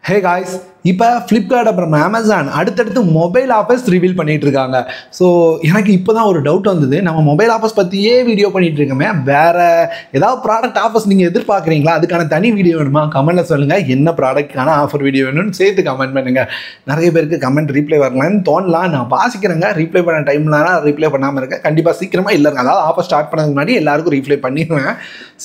Hey guys, இப்போ Flipkart அப்புறம் Amazon அடுத்தடுத்து மொபைல் ஆஃபர்ஸ் ரிவீல் பண்ணிட்டு இருக்காங்க. ஸோ எனக்கு இப்போ தான் ஒரு டவுட் வந்தது, நம்ம மொபைல் ஆஃபர்ஸ் பற்றியே வீடியோ பண்ணிட்டு இருக்கோமே, வேற ஏதாவது ப்ராடக்ட் ஆஃபர்ஸ் நீங்கள் எதிர்பார்க்குறீங்களா? அதுக்கான தனி வீடியோ வேணுமா? கமெண்ட்டில் சொல்லுங்கள். என்ன ப்ராடக்ட்கான ஆஃபர் வீடியோ வேணும்னு சேர்த்து கமெண்ட் பண்ணுங்கள். நிறைய பேருக்கு கமெண்ட் ரீப்ளை வரலான்னு தோணலாம், நான் வாசிக்கிறேங்க. ரீப்ளை பண்ண டைம்லாம் ரீப்ளை பண்ணாமல் இருக்கேன். கண்டிப்பாக சீக்கிரமாக இல்லைங்க, அதாவது ஆஃபர் ஸ்டார்ட் பண்ணதுக்கு முன்னாடி எல்லாருக்கும் ரீப்ளை பண்ணிடுவேன்,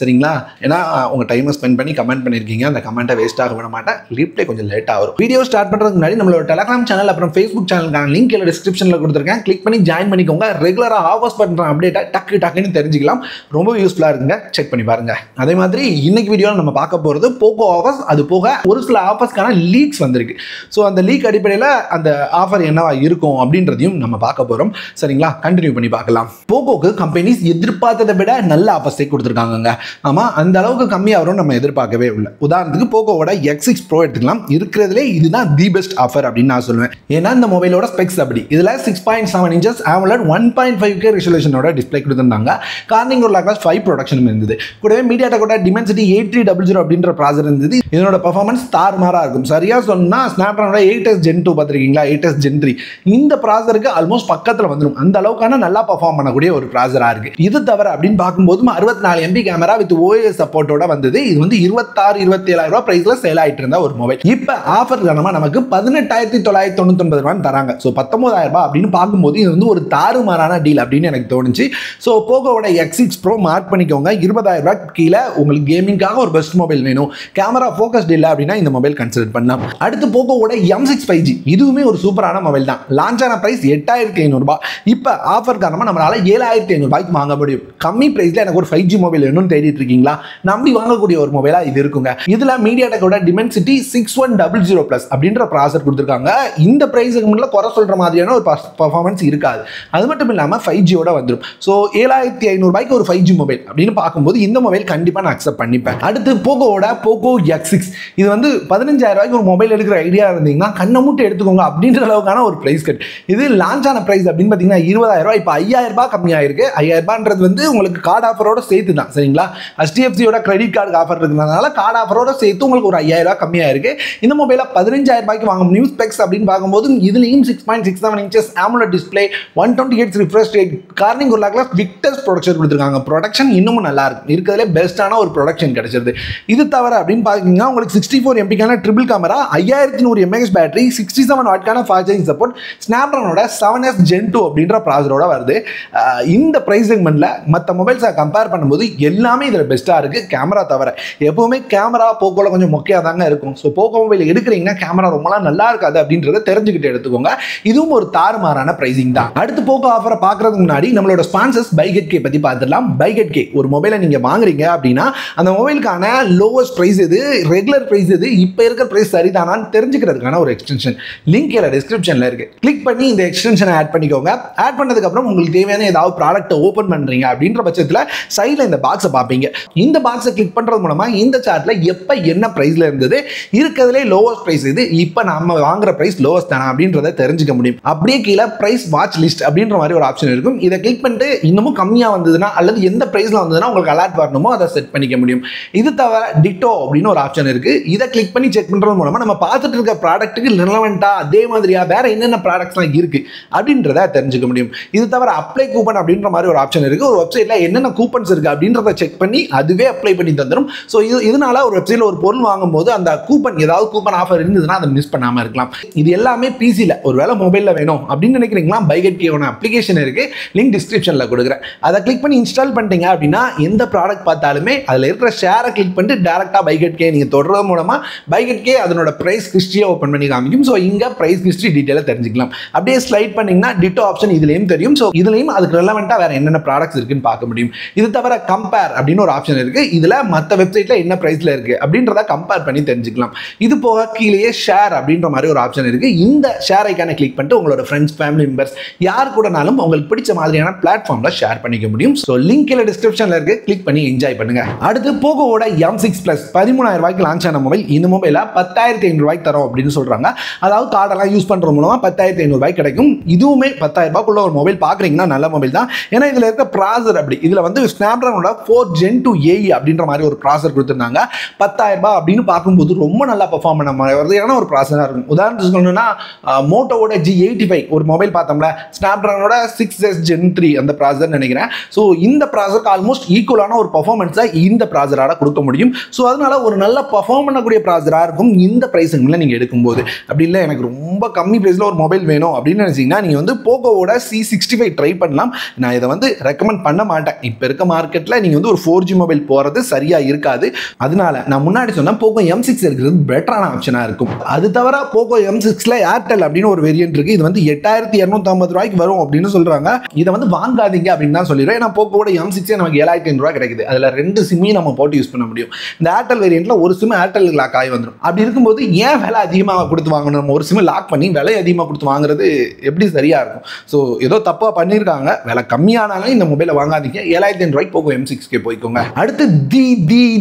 சரிங்களா? ஏன்னா உங்கள் டைமை ஸ்பெண்ட் பண்ணி கமெண்ட் பண்ணியிருக்கீங்க, அந்த கமெண்ட்டை வேஸ்ட் ஆக விட மாட்டேன். ரீப்ளை கொஞ்சம் லேட்டாக வரும். வீடியோ ஸ்டார்ட் பண்ணுறதுக்கு முன்னாடி நம்மளோட டெலிகிராம் சேனல் அப்புறம் ஃபேஸ்புக் சேனலுக்கான லிங்க் கீழே டிஸ்கிரிப்ஷனில் கொடுத்துருக்கேன், கிளிக் பண்ணி ஜாயின் பண்ணிக்கோங்க. ரெகுலராக ஆஃபர்ஸ் பண்ணுற அப்டேட்டை டக்குன்னு தெரிஞ்சுக்கலாம். ரொம்ப யூஸ்ஃபுல்லாக இருக்குங்க, செக் பண்ணி பாருங்க. அதே மாதிரி இன்னைக்கு வீடியோவில் நம்ம பார்க்க போகிறது போக்கோ ஆஃபர்ஸ். அது போக ஒரு சில ஆஃபர்ஸ்க்கான லீக்ஸ் வந்திருக்கு. ஸோ அந்த லீக் அடிப்படையில் அந்த ஆஃபர் என்னவா இருக்கும் அப்படின்றதையும் நம்ம பார்க்க போகிறோம், சரிங்களா? கண்டினியூ பண்ணி பார்க்கலாம். போக்கோக்கு கம்பெனிஸ் எதிர்பார்த்ததை விட நல்ல ஆஃபர்ஸை கொடுத்துருக்காங்க. ஆமாம், அந்த அளவுக்கு கம்மியாக வரும் நம்ம எதிர்பார்க்கவே இல்லை. உதாரணத்துக்கு போக்கோவோட X6 Pro எடுத்துக்கலாம். இருக்கிறதுலே இதுதான் தி பெஸ்ட் ஆஃபர் அப்படின்னு நான் சொல்லுவேன். ஏன்னா இந்த மொபைலோட ஸ்பெக்ஸ் அப்படி. இதில் 6.7 inches AMOLED 1.5K ரெசல்யூஷனோட டிஸ்பிளே கொடுத்துருந்தாங்க. கார்னிங் ஒரு கிளாஸ் 5 ப்ரொடக்ஷனும் இருந்தது. கூடவே மீடியாடெக்கோட Dimensity 8300 அப்படின்ற ப்ராசர் இருந்தது. இதனோட பர்ஃபார்மன்ஸ் தாறுமாறாக இருக்கும். சரியாக சொன்னால் ஸ்னாப்ட்ராகனோட 8S Gen 2 பார்த்துருக்கீங்களா, 8S Gen 3 இந்த ப்ராசருக்கு ஆல்மோஸ்ட் பக்கத்தில் வந்துடும். அந்த அளவுக்கான நல்லா பர்ஃபார்ம் பண்ணக்கூடிய ஒரு ப்ராசராக இருக்குது. இது தவிர அப்படின்னு பார்க்கும்போது 64 MB கேமரா வித் OIS சப்போர்ட்டோட வந்தது. இது வந்து 26-27,000 ரூபாய் பிரைஸில் சேல் ஆகிட்டு இருந்த ஒரு மொபைல். இப்போ ஆஃபர் காரணமாக நமக்கு 18,999 ரூபாய் தராங்க. ஸோ 19,000 ரூபாய் அப்படின்னு பார்க்கும்போது இது வந்து ஒரு தாறுமாறான டீல் அப்படின்னு எனக்கு தோணுச்சு. ஸோ போக்கோவோட X6 Pro மார்க் பண்ணிக்கோங்க. 20,000 ரூபாய் கீழே உங்களுக்கு கேமிங்காக ஒரு பெஸ்ட் மொபைல் வேணும், கேமரா ஃபோக்கஸ்ட் இல்லை அப்படின்னா இந்த மொபைல் கன்சிடர் பண்ணலாம். அடுத்து போக்கோவோட M6 5G, இதுவுமே ஒரு சூப்பரான மொபைல் தான். லான்ச் ஆன பிரைஸ் 8,500 ரூபாய். இப்போ ஆஃபர் காரணமாக நம்மளால 7,500 ரூபாய்க்கு வாங்க முடியும். கம்மி பிரைஸில் எனக்கு ஒரு 5G மொபைல் வேணும்னு தேடிட்டு இருக்கீங்களா? நம்பி வாங்கக்கூடிய ஒரு மொபைலா இது இருக்குங்க. இதுல மீடியாடெக்கோட Dimensity 6100 Plus அப்படின்ற ப்ராசர் கொடுத்துருக்காங்க. இந்த பிரைஸுக்கு முன்னாடி குறை சொல்ற மாதிரியான ஒரு பர்ஃபார்மன்ஸ் இருக்காது. அது மட்டும் இல்லாமல் 5Gயோட வந்துடும். ஸோ 7,500 ரூபாய்க்கு ஒரு 5G மொபைல் அப்படின்னு பார்க்கும்போது இந்த மொபைல் கண்டிப்பாக நான் அக்செப்ட் பண்ணிப்பேன். அடுத்து போக்கோவோட போக்கோ X6, இது வந்து 15,000 ரூபாய்க்கு ஒரு மொபைல் எடுக்கிற ஐடியா இருந்தீங்கன்னா கண்ணை மூட்டை எடுத்துக்கோங்க அப்படின்ற அளவுக்கான ஒரு பிரைஸ் கட். இது லான்ச் ஆன பிரைஸ் அப்படின்னு பார்த்தீங்கன்னா 20,000 ரூபாய். இப்போ 5,000 ரூபாய் கம்மியாயிருக்கு. 5,000 ரூபான்றது வந்து உங்களுக்கு கார்டு ஆஃபரோட சேர்த்து தான், சரிங்களா? HDFCயோட கிரெடிட் கார்டு ஆஃபர் இருக்கிறதுனால கார்டு ஆஃபரோட சேர்த்து உங்களுக்கு ஒரு 5,000 ரூபாய் கம்மியாக இருக்கு. இந்த மொபைலை 15,000 ரூபாய்க்கு வாங்க முடியும். ஸ்பெக்ஸ் அப்படின்னு பார்க்கும்போது இதுலேயும் 6.67 inches AMOLED display, 120Hz refresh rate, Corning ஒரு கிளாஸ் விக்டர்ஸ் ப்ரொடக்ஷன் கொடுத்துருக்காங்க. ப்ரொடக்ஷன் இன்னமும் நல்லா இருக்கு, இருக்கிறதுலே பெஸ்ட்டான ஒரு ப்ரொடக்ஷன் கிடைச்சிருது. இது தவிர அப்படின்னு பார்த்தீங்கன்னா உங்களுக்கு 64 MBக்கான ட்ரிபிள் கேமரா, 5100 mAh பேட்டரி, 67 வாட்கான ஃபாஸ்ட் சார்ஜிங் சப்போர்ட், ஸ்னாப்ட்ராகனோட 7S Gen 2 அப்படின்ற ப்ராசரோட வருது. இந்த பிரைஸ் செக்மெண்ட்ல மற்ற மொபைல்ஸை கம்பேர் பண்ணும்போது எல்லாமே இதில் பெஸ்ட்டாக இருக்குது, கேமரா தவிர. எப்பவுமே கேமரா போக்கோல கொஞ்சம் மொக்கையாக தாங்க இருக்கும். ஸோ போக்கோ மொபைல் எடுக்கிறீங்கன்னா கேமரா ரொம்பலாம் நல்லா இருக்காது அப்படின்றத தெரிஞ்சுக்கிட்டு எடுத்துக்கோங்க. இதுவும் ஒரு தாறுமாறான பிரைசிங் தான். அடுத்து போக்கோ ஆஃபரை பார்க்கறதுக்கு முன்னாடி நம்மளோட ஸ்பான்சர்ஸ் பைகெட்கே பற்றி பார்த்துடலாம். பைகெட்கே ஒரு மொபைலை நீங்கள் வாங்குறீங்க அப்படின்னா அந்த மொபைலுக்கான லோவஸ்ட் ப்ரைஸ் எது, ரெகுலர் ப்ரைஸ் எது, இப்போ இருக்கிற ப்ரைஸ் சரிதானான்னு தெரிஞ்சுக்கிறதுக்கான ஒரு எக்ஸ்டென்ஷன் லிங்க் கீழே டிஸ்கிரிப்ஷனில் இருக்குது. கிளிக் பண்ணி இந்த எக்ஸ்டென்ஷனை ஆட் பண்ணிக்கோங்க. ஆட் பண்ணதுக்கப்புறம் உங்களுக்கு தேவையான ஏதாவது ப்ராடக்ட்டை ஓப்பன் பண்ணுறீங்க அப்படின்ற பட்சத்தில் சைடில் இந்த பாக்ஸை பார்ப்பீங்க. இந்த பாக்ஸை கிளிக் பண்ணுறது மூலமாக இந்த சார்ட்டில் எப்போ என்ன ப்ரைஸில் இருந்தது, இருக்கிறதுலே லோவஸ்ட் ப்ரைஸ் இது, இப்போ நம்ம வாங்குற ப்ரைஸ் லோவஸ்ட் தானே அப்படின்றத தெரிஞ்சுக்க முடியும். அப்படியே கீழே ப்ரைஸ் வாட்ச் லிஸ்ட் அப்படின்ற மாதிரி ஒரு ஆப்ஷன் இருக்கும். இதை கிளிக் பண்ணிட்டு இன்னமும் கம்மியாக வந்ததுன்னா அல்லது எந்த ப்ரைஸில் வந்ததுன்னா உங்களுக்கு அலர்ட் வரணுமோ அதை செட் பண்ணிக்க முடியும். இது தவிர டிட்டோ அப்படின்னு ஒரு ஆப்ஷன் இருக்கு. இதை கிளிக் பண்ணி செக் பண்ணுறது மூலமாக நம்ம பார்த்துட்டு இருக்க ப்ராடக்ட்டுக்கு ரிலவெண்ட்டா அதே மாதிரியா வேற என்னென்ன ப்ராடக்ட்ஸ்லாம் இருக்கு அப்படின்றத தெரிஞ்சுக்க முடியும். இது தவிர அப்ளை கூப்பன் அப்படின்ற மாதிரி ஒரு ஆப்ஷன் இருக்கு. ஒரு வெப்சைட்ல என்னென்ன கூப்பன்ஸ் இருக்கு அப்படின்றத செக் பண்ணி அதுவே அப்ளை பண்ணி தந்துடும். ஸோ இதனால ஒரு வெப்சைட்ல ஒரு பொருள் வாங்கும்போது அந்த கூப்பன் ஏதாவது கூப்பன் ஆஃபர் இருந்ததுன்னா அதை மிஸ் பண்ணாமல் இருக்கலாம். இது எல்லாமே பிசியில் ஒருவேளை மொபைலில் வேணும் அப்படின்னு நினைக்கிறீங்களா, பைகெட்கேவோட அப்ளிகேஷன் இருக்கு, லிங்க் டிஸ்கிரிப்ஷனில் கொடுக்குறேன். அதை கிளிக் பண்ணி இன்ஸ்டால் பண்ணிட்டீங்க அப்படின்னா எந்த ப்ராடக்ட் பார்த்தாலுமே அதில் இருக்கிற ஷேரை கிளிக் பண்ணிட்டு டேரெக்டாக பைகெட்கே நீங்கள் தொடர்றது மூலமாக பைகெட்கே அதனோட ப்ரைஸ் ஹிஸ்ட்ரியை ஓப்பன் பண்ணி காமிக்கும். ஸோ இங்கே ப்ரைஸ் ஹிஸ்ட்ரி டீட்டெயிலாக தெரிஞ்சுக்கலாம். அப்படியே ஸ்லைட் பண்ணிங்கன்னா டிட்டோ ஆப்ஷன் இதுலேயும் தெரியும். ஸோ இதுலேயும் அதுக்கு ரெலவெண்ட்டாக வேறு என்னென்ன ப்ராடக்ட்ஸ் இருக்குன்னு பார்க்க முடியும். இது தவிர கம்பேர் அப்படின்னு ஒரு ஆப்ஷன் இருக்குது. இதில் மற்ற வெப்சைட்டில் என்ன ப்ரைஸில் இருக்குது அப்படின்றத கம்பேர் பண்ணி தெரிஞ்சுக்கலாம். இது போக கீழேயே ஷேர் அப்படின்ற மாதிரி ஒரு ஆப்ஷன் இருக்குது. இந்த ஷேர் ஐக்கானை கிளிக் பண்ணிட்டு உங்களோட ஃப்ரெண்ட்ஸ், ஃபேமிலி மெம்பர்ஸ் யார் கூடனாலும் உங்களுக்கு பிடிச்ச மாதிரியான பிளாட்ஃபார்மில் ஷேர் பண்ணிக்க முடியும். ஸோ லிங்க் கீழே டிஸ்கிரிப்ஷனில் இருக்கு, கிளிக் பண்ணி என்ஜாய் பண்ணுங்க. அடுத்து போக்கோவோட M6 Plus 13,000 ரூபாய்க்கு லான்ச் ஆன மொபைல். இந்த மொபைலை 10,500 ரூபாய்க்கு தரோம் அப்படின்னு சொல்றாங்க. அதாவது கார்டெல்லாம் யூஸ் பண்ற மூலமா 10,500 ரூபாய்க்கு கிடைக்கும். இதுவுமே 10,000 ரூபாய்க்குள்ள ஒரு மொபைல் பார்க்குறீங்கன்னா நல்ல மொபைல் தான். ஏன்னா இதில் இருக்க ப்ராசர் அப்படி, இதில் வந்து ஸ்னாப்ட்ராகனோட 4 Gen 2 AE அப்படின்ற மாதிரி ஒரு ப்ராசர் கொடுத்துருந்தாங்க. 10,000 ரூபாய் அப்படின்னு பார்க்கும்போது ரொம்ப நல்லா பெர்ஃபார்ம் பண்ண மாதிரி சரியான ஒரு ப்ராசஸராக இருக்கும். உதாரணத்துக்கு சொல்லணும்னா மோட்டோவோட G85 ஒரு மொபைல் பார்த்தோம்ல, ஸ்னாப்ட்ராகனோட 6S Gen 3 அந்த ப்ராசஸர் நினைக்கிறேன். ஸோ இந்த ப்ராசஸருக்கு ஆல்மோஸ்ட் ஈக்குவலான ஒரு பர்ஃபார்மன்ஸை இந்த ப்ராசஸரால கொடுக்க முடியும். ஸோ அதனால ஒரு நல்ல பர்ஃபார்ம் பண்ணக்கூடிய ப்ராசஸராக இருக்கும் இந்த ப்ரைஸுங்களில் நீங்கள் எடுக்கும்போது. அப்படி இல்லை எனக்கு ரொம்ப கம்மி ப்ரைஸில் ஒரு மொபைல் வேணும் அப்படின்னு நினைச்சீங்கன்னா நீங்கள் வந்து போகோவோட C65 ட்ரை பண்ணலாம். நான் இதை வந்து ரெக்கமெண்ட் பண்ண மாட்டேன். இப்போ இருக்க மார்க்கெட்டில் நீங்கள் வந்து ஒரு 4G மொபைல் போகிறது சரியாக இருக்காது. அதனால நான் முன்னாடி சொன்னேன் போகோ M6 இருக்கிறது பெட்டரான ஆப்ஷனாக இருக்கும். அது தவிர போகோ M6ல ஏர்டெல் அப்படின்னு ஒரு வேரியன்ட் இருக்கு. இது வந்து 8250 ரூபாய்க்கு வரும் அப்படின்னு சொல்றாங்க. இதை வந்து வாங்காதீங்க அப்படின்னு தான் சொல்லிடுறேன். ஏன்னா போகோட M6 நமக்கு 7500 ரூபாய் கிடைக்குது. அதில் 2 சிம்மையும் நம்ம போட்டு யூஸ் பண்ண முடியும். இந்த ஏர்டெல் வேரியன்ட்ல ஒரு சிம் ஏர்டெல் லாக் ஆகி வந்துடும். அப்படி இருக்கும்போது ஏன் விலை அதிகமாக கொடுத்து வாங்கணும்? நம்ம ஒரு சிம் லாக் பண்ணி விலை அதிகமாக கொடுத்து வாங்குறது எப்படி சரியா இருக்கும்? ஸோ ஏதோ தப்பாக பண்ணியிருக்காங்க. விலை கம்மியானாலும் இந்த மொபைலை வாங்காதீங்க. 7500 ரூபாய்க்கு போகோ M6 போய்க்கோங்க. அடுத்து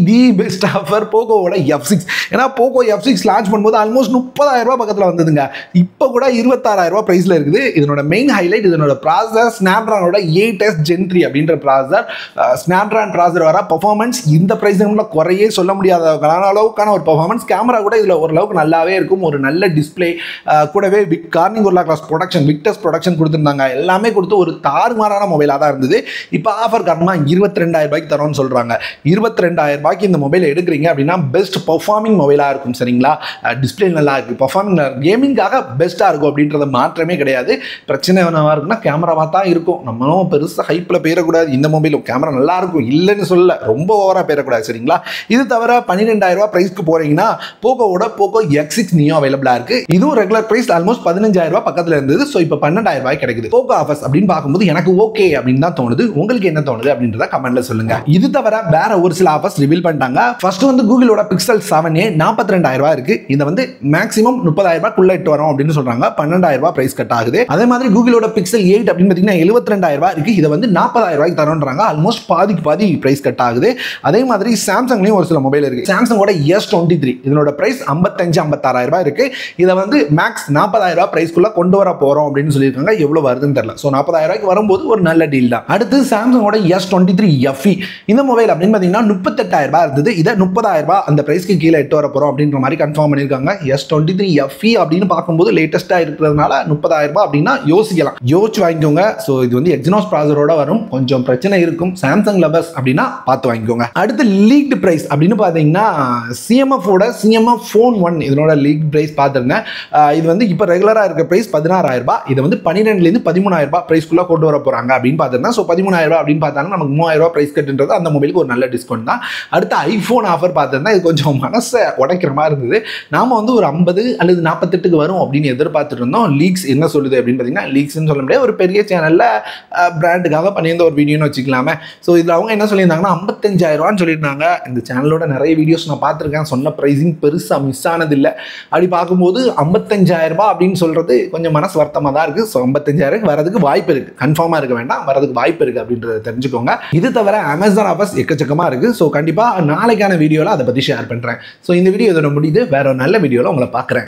தி பெஸ்ட் ஆஃபர் போகோவோட F6. ஏன்னா போகோ F6 லான்ச் பண்ணும்போது ஆல்மோஸ்ட் 30,000 ரூபாய் பக்கத்தில் வந்ததுங்க. இப்போ கூட 26,000 ரூபாய் பிரைஸ்ல இருக்குது. இதனோட மெயின் ஹைலைட் இதனோட ப்ராசஸர் ஸ்னாப்ட்ராகனோட 8S Gen 3 அப்படின்ற ப்ராசஸர். ஸ்னாப்ட்ராகன் ப்ராசஸர் வர பர்ஃபார்மன்ஸ் இந்த பிரைஸ்ல குறையே சொல்ல முடியாத அளவுக்கான ஒரு பர்ஃபார்மன்ஸ். கேமரா கூட இதில் ஓரளவுக்கு நல்லாவே இருக்கும். ஒரு நல்ல டிஸ்பிளே கூடவே கார்னிங் ஒரு கிளாஸ் ப்ரொடக்ஷன் விக்டர்ஸ் ப்ரொடக்ஷன் கொடுத்துருந்தாங்க. எல்லாமே கொடுத்து ஒரு தாறுமாறான மொபைலாக தான் இருந்தது. இப்போ ஆஃபர் காரணமாக 22,000 ரூபாய்க்கு தரோன்னு சொல்கிறாங்க. 22,000 ரூபாய்க்கு இந்த மொபைல் எடுக்கிறீங்க அப்படின்னா பெஸ்ட் பர்ஃபார்மிங் மொபைலாக இருக்கும். சரிங்களா? டிஸ்பிளே நல்லா இருக்குது, பர்ஃபார்மிங் கேமிங்காக பெஸ்ட்டாக இருக்கும் அப்படின்றத மாற்றமே கிடையாது. பிரச்சனை என்னவா இருக்குன்னா கேமராவாக தான் இருக்கும். நம்மளும் பெருசாக ஹைப்பில் போயிடக்கூடாது. இந்த மொபைலும் கேமரா நல்லா இருக்கும் இல்லைன்னு சொல்ல, ரொம்ப ஓவராக போயிடக்கூடாது. சரிங்களா? இது தவிர 12,000 ரூபாய் பிரைஸ்க்கு போறீங்கன்னா போகோவோட போகோ X6 நியோ அவைலபிளாக இருக்குது. இதுவும் ரெகுலர் பிரைஸ் ஆல்மோஸ்ட் 15,000 ரூபாய் பக்கத்தில் இருந்தது. ஸோ இப்போ 12,000 ரூபாய் கிடைக்குது. போகோ ஆஃபர்ஸ் அப்படின்னு பார்க்கும்போது எனக்கு ஓகே அப்படின்னு தான் தோணுது. உங்களுக்கு என்ன தோணுது அப்படின்றத கமெண்ட்ல சொல்லுங்க. இது தவிர வேற ஒரு சில ஆஃபர்ஸ் ரிவீல் பண்ணிட்டாங்க. ஃபர்ஸ்ட் வந்து கூகுளோட Pixel 7a 42,000 ரூபாய் இருக்கு. இதை வந்து மேக்ஸிமம் 30,000 ரூபாய்க்குள்ள இட்டு வரோம் அப்படின்னு சொல்றாங்க. 12,000 ரூபாய் பிரைஸ் கட் ஆகுது. அதே மாதிரி கூகுளோட Pixel 8 அப்படின்னு பார்த்தீங்கன்னா 72,000 ரூபாய் இருக்கு. இதை வந்து 40,000 ரூபாய்க்கு தரோன்றாங்க. ஆல்மோஸ்ட் பாதிக்கு பாதி பிரைஸ் கட் ஆகுது. அதே மாதிரி சாம்சங்லயும் ஒரு சில மொபைல் இருக்கு. சாம்சங்கோட S23 இதனோட பிரைஸ் 55,000-56,000 ரூபாய் இருக்கு. இதை வந்து மேக்ஸ் 40,000 ரூபாய் பிரைஸ்க்குள்ள கொண்டு வர போறோம் அப்படின்னு சொல்லியிருக்காங்க. எவ்வளவு வருதுன்னு தெரியல. ஸோ 40,000 ரூபாய்க்கு வரும்போது ஒரு நல்ல டீல் தான். அடுத்து சாம்சங்கோட S23 FE இந்த மொபைல் அப்படின்னு பார்த்தீங்கன்னா 38,000 ரூபாய் இருந்தது. இதை 30,000 ரூபாய் அந்த பிரைஸ்க்கு கீழே எட்டு வர போறோம் அப்படின்ற மாதிரி கன்ஃபார்ம் பண்ணியிருக்காங்க. S23 FE அப்படின்னு பார்க்கும்போது லேட்டஸ்டா இருக்கிறதுனால 30,000 ரூபாய் அப்படின்னா யோசிச்சு வாங்கிக்கோங்க. ஸோ இது வந்து எக்ஸினோஸ் ப்ராசஸரோட வரும். கொஞ்சம் பிரச்சனை இருக்கும். சாம்சங் லவர்ஸ் அப்படின்னா பார்த்து வாங்கிக்கோங்க. அடுத்து லீக்டு பிரைஸ் அப்படின்னு பார்த்தீங்கன்னா CMF Phone 1 இதனோட லீக் பிரைஸ் பார்த்துருந்தேன். இது வந்து இப்போ ரெகுலராக இருக்க பிரைஸ் 16,000 ரூபாய். இதை வந்து 12,000 13,000 ரூபாய் பிரைஸ்க்குள்ள கொண்டு வர போறாங்க அப்படின்னு பார்த்துருந்தேன். ஸோ 13,000 ரூபாய் அப்படின்னு பார்த்தாங்க நமக்கு 3,000 ரூபாய் பிரைஸ் கட்டுன்றது அந்த மொபைலுக்கு ஒரு நல்ல டிஸ்கவுண்ட் தான். அடுத்து ஐஃபோன் ஆஃபர் பார்த்துருந்தா இது கொஞ்சம் மனசை உடைக்கிற மாதிரி இருந்தது. நாம வந்து ஒரு 50 அல்லது 48க்கு வரும் அப்படின்னு எதிர்பார்த்துட்டு இருந்தோம். லீக்ஸ் என்ன சொல்லுது அப்படின்னு பார்த்தீங்கன்னா லீக்ஸ்ன்னு சொல்ல முடியாது. ஒரு பெரிய சேனலில் பிராண்டுக்காக பண்ணியிருந்த ஒரு வீடியோன்னு வச்சுக்கலாமே. ஸோ இதில் அவங்க என்ன சொல்லியிருந்தாங்கன்னா 55,000 ரூபான்னு சொல்லியிருந்தாங்க. இந்த சேனலோட நிறைய வீடியோஸ் நான் பார்த்துருக்கேன். சொன்ன ப்ரைஸிங் பெருசாக மிஸ் ஆனதில்லை. அப்படி பார்க்கும்போது 55,000 ரூபாய் அப்படின்னு சொல்றது கொஞ்சம் மனசு வருத்தமாக தான் இருக்குது. ஸோ 55,000 வரதுக்கு வாய்ப்பு இருக்குது. கன்ஃபார்மாக இருக்க வேண்டாம், வரதுக்கு வாய்ப்பு இருக்குது அப்படின்றத தெரிஞ்சுக்கோங்க. இது தவிர அமேசான் ஆஃபர்ஸ் எக்கச்சக்கமாக இருக்குது. ஸோ கண்டிப்பாக நாளைக்கான வீடியோவில் அதை பற்றி ஷேர் பண்ணுறேன். ஸோ இந்த வீடியோ இதோட முடியுது. வேற ஒரு நல்ல வீடியோவில் உங்களை பார்க்குறேன்.